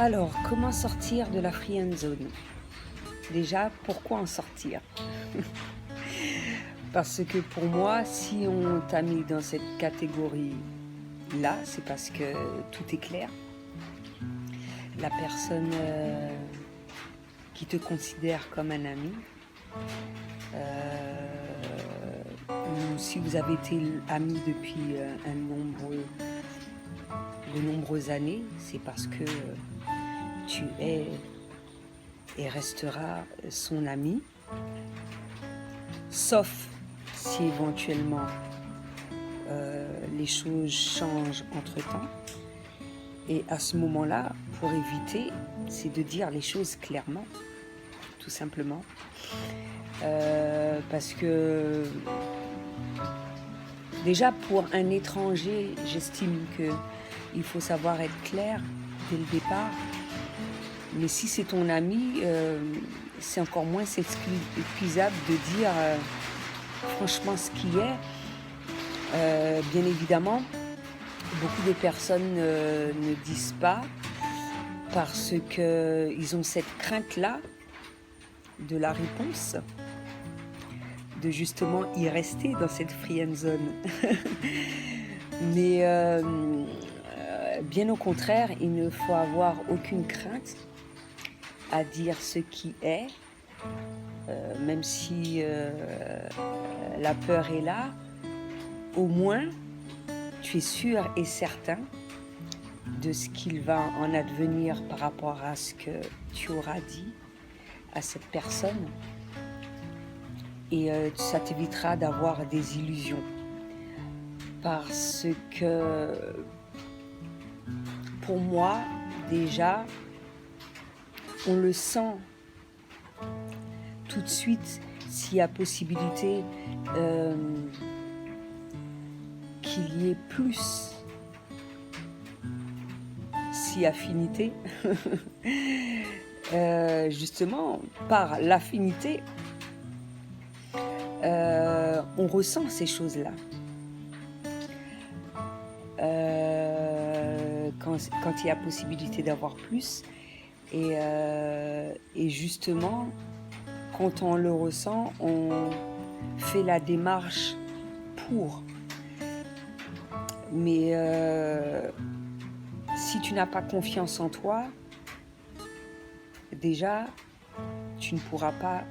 Alors, comment sortir de la friend zone? Déjà, pourquoi en sortir? Parce que pour moi, si on t'a mis dans cette catégorie-là, c'est parce que tout est clair. La personne qui te considère comme un ami, ou si vous avez été amis depuis de nombreuses années, c'est parce que tu es et resteras son ami, sauf si éventuellement les choses changent entre-temps. Et à ce moment-là, pour éviter, c'est de dire les choses clairement, tout simplement. Parce que déjà pour un étranger, j'estime qu'il faut savoir être clair dès le départ. Mais si c'est ton ami, c'est encore moins épuisable de dire franchement ce qui est. Bien évidemment, beaucoup de personnes ne disent pas parce qu'ils ont cette crainte-là de la réponse, de justement y rester dans cette friend zone. Mais bien au contraire, il ne faut avoir aucune crainte à dire ce qui est, même si la peur est là. Au moins, tu es sûr et certain de ce qu'il va en advenir par rapport à ce que tu auras dit à cette personne. Et ça t'évitera d'avoir des illusions. Parce que pour moi, déjà, on le sent tout de suite s'il y a possibilité qu'il y ait plus, si affinité, justement par l'affinité, on ressent ces choses-là. Quand il y a possibilité d'avoir plus, et justement, quand on le ressent, on fait la démarche pour. Mais si tu n'as pas confiance en toi, déjà, tu ne pourras pas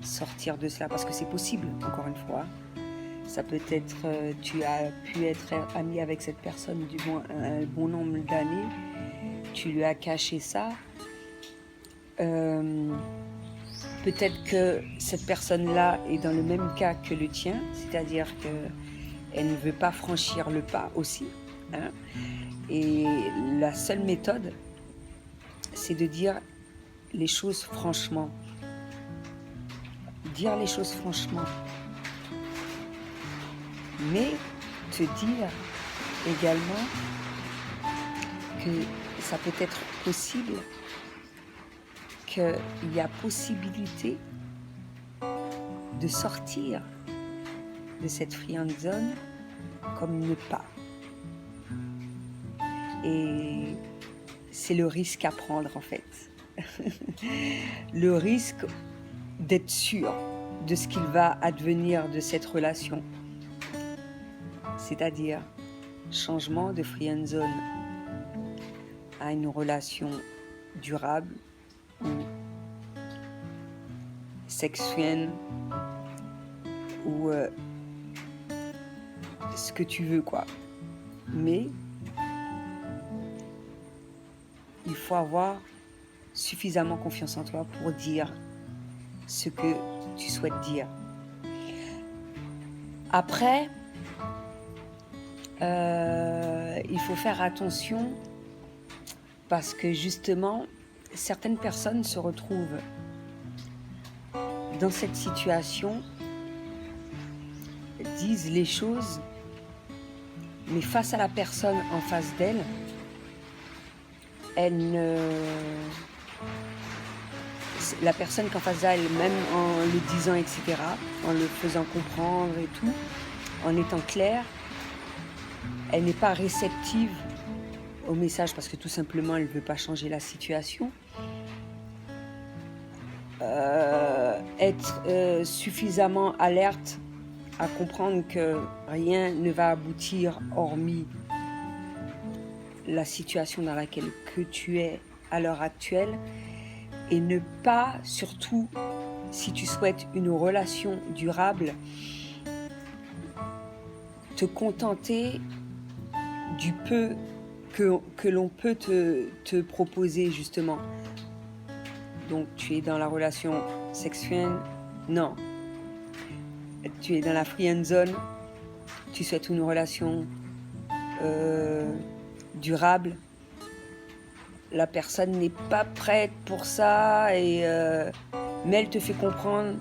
sortir de cela, parce que c'est possible, encore une fois. Ça peut être, tu as pu être ami avec cette personne du moins un bon nombre d'années, tu lui as caché ça. Peut-être que cette personne-là est dans le même cas que le tien, c'est-à-dire qu'elle ne veut pas franchir le pas aussi. Hein. Et la seule méthode, c'est de dire les choses franchement. Dire les choses franchement. Mais te dire également que ça peut être possible, qu'il y a possibilité de sortir de cette friend zone comme ne pas. Et c'est le risque à prendre en fait. Le risque d'être sûr de ce qu'il va advenir de cette relation. C'est-à-dire changement de friend zone à une relation durable ou sexuelle ou ce que tu veux quoi. Mais il faut avoir suffisamment confiance en toi pour dire ce que tu souhaites dire. Après, il faut faire attention parce que justement, certaines personnes se retrouvent dans cette situation, disent les choses, mais face à la personne en face d'elle, la personne qu'en face d'elle, même en le disant, etc., en le faisant comprendre et tout, en étant claire, elle n'est pas réceptive au message parce que tout simplement elle ne veut pas changer la situation. Être suffisamment alerte à comprendre que rien ne va aboutir hormis la situation dans laquelle que tu es à l'heure actuelle, et ne pas, surtout si tu souhaites une relation durable, te contenter du peu que l'on peut te proposer justement. Donc tu es dans la relation sexuelle, non. Tu es dans la free zone, tu souhaites une relation durable, la personne n'est pas prête pour ça, mais elle te fait comprendre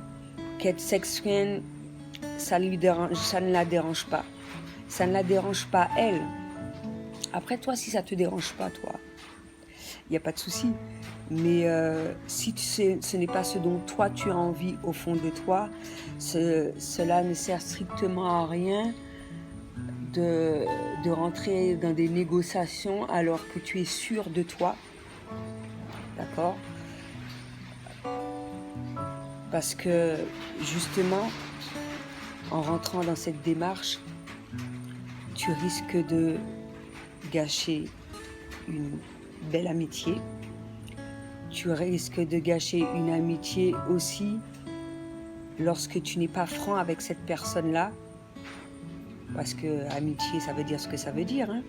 qu'être sexuelle, ça ne la dérange pas. Ça ne la dérange pas elle. Après toi, si ça te dérange pas, toi, il n'y a pas de souci. Mais si ce n'est pas ce dont toi tu as envie au fond de toi, cela ne sert strictement à rien de rentrer dans des négociations alors que tu es sûr de toi. D'accord? Parce que justement, en rentrant dans cette démarche, tu risques de gâcher une belle amitié. Tu risques de gâcher une amitié aussi lorsque tu n'es pas franc avec cette personne-là. Parce que amitié, ça veut dire ce que ça veut dire. Hein.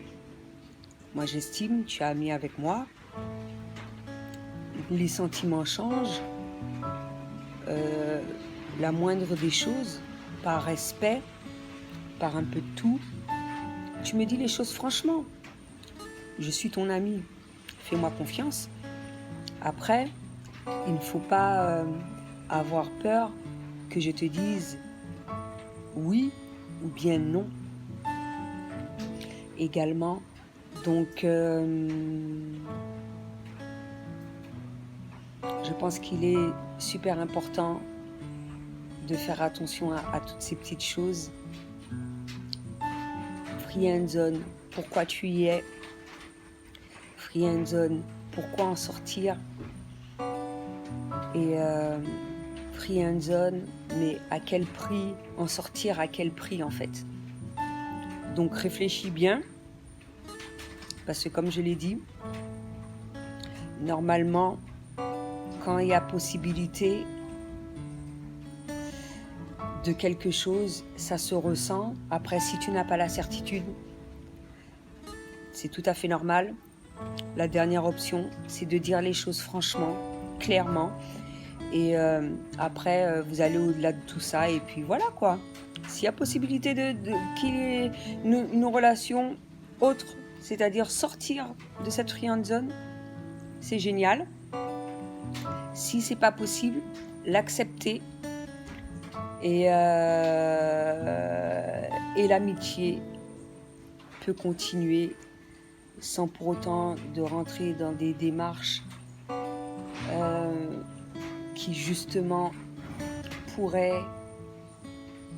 Moi, j'estime, tu es ami avec moi. Les sentiments changent. La moindre des choses, par respect, par un peu de tout. Tu me dis les choses franchement. Je suis ton ami. Fais-moi confiance. Après, il ne faut pas avoir peur que je te dise oui ou bien non. Également, donc je pense qu'il est super important de faire attention à toutes ces petites choses. Free zone, pourquoi tu y es? Free zone, pourquoi en sortir? Et free zone, mais à quel prix en sortir? À quel prix en fait? Donc réfléchis bien, parce que comme je l'ai dit, normalement, quand il y a possibilité de quelque chose, ça se ressent. Après, si tu n'as pas la certitude, c'est tout à fait normal. La dernière option, c'est de dire les choses franchement, clairement. Et après, vous allez au-delà de tout ça. Et puis voilà quoi. S'il y a possibilité qu'il y ait une relation autre, c'est-à-dire sortir de cette free zone, c'est génial. Si c'est pas possible, l'accepter. Et l'amitié peut continuer sans pour autant de rentrer dans des démarches qui justement pourraient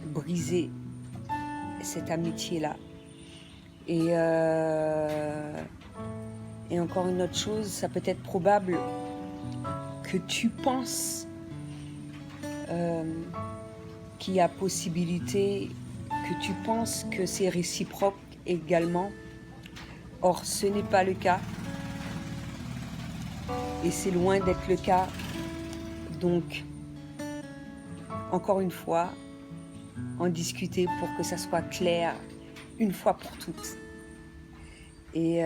briser cette amitié-là. Et encore une autre chose, ça peut être probable que tu penses qu'il y a possibilité, que tu penses que c'est réciproque également. Or, ce n'est pas le cas. Et c'est loin d'être le cas. Donc, encore une fois, en discuter pour que ça soit clair une fois pour toutes. Et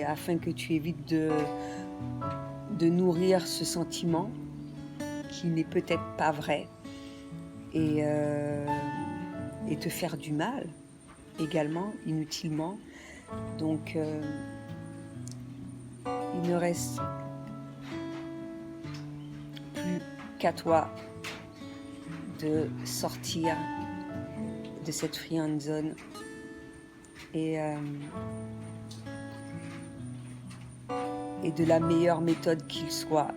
afin que tu évites de nourrir ce sentiment qui n'est peut-être pas vrai et te faire du mal également, inutilement. Donc, il ne reste plus qu'à toi de sortir de cette free zone et de la meilleure méthode qu'il soit,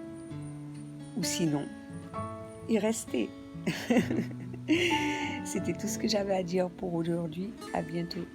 ou sinon, y rester. C'était tout ce que j'avais à dire pour aujourd'hui. À bientôt.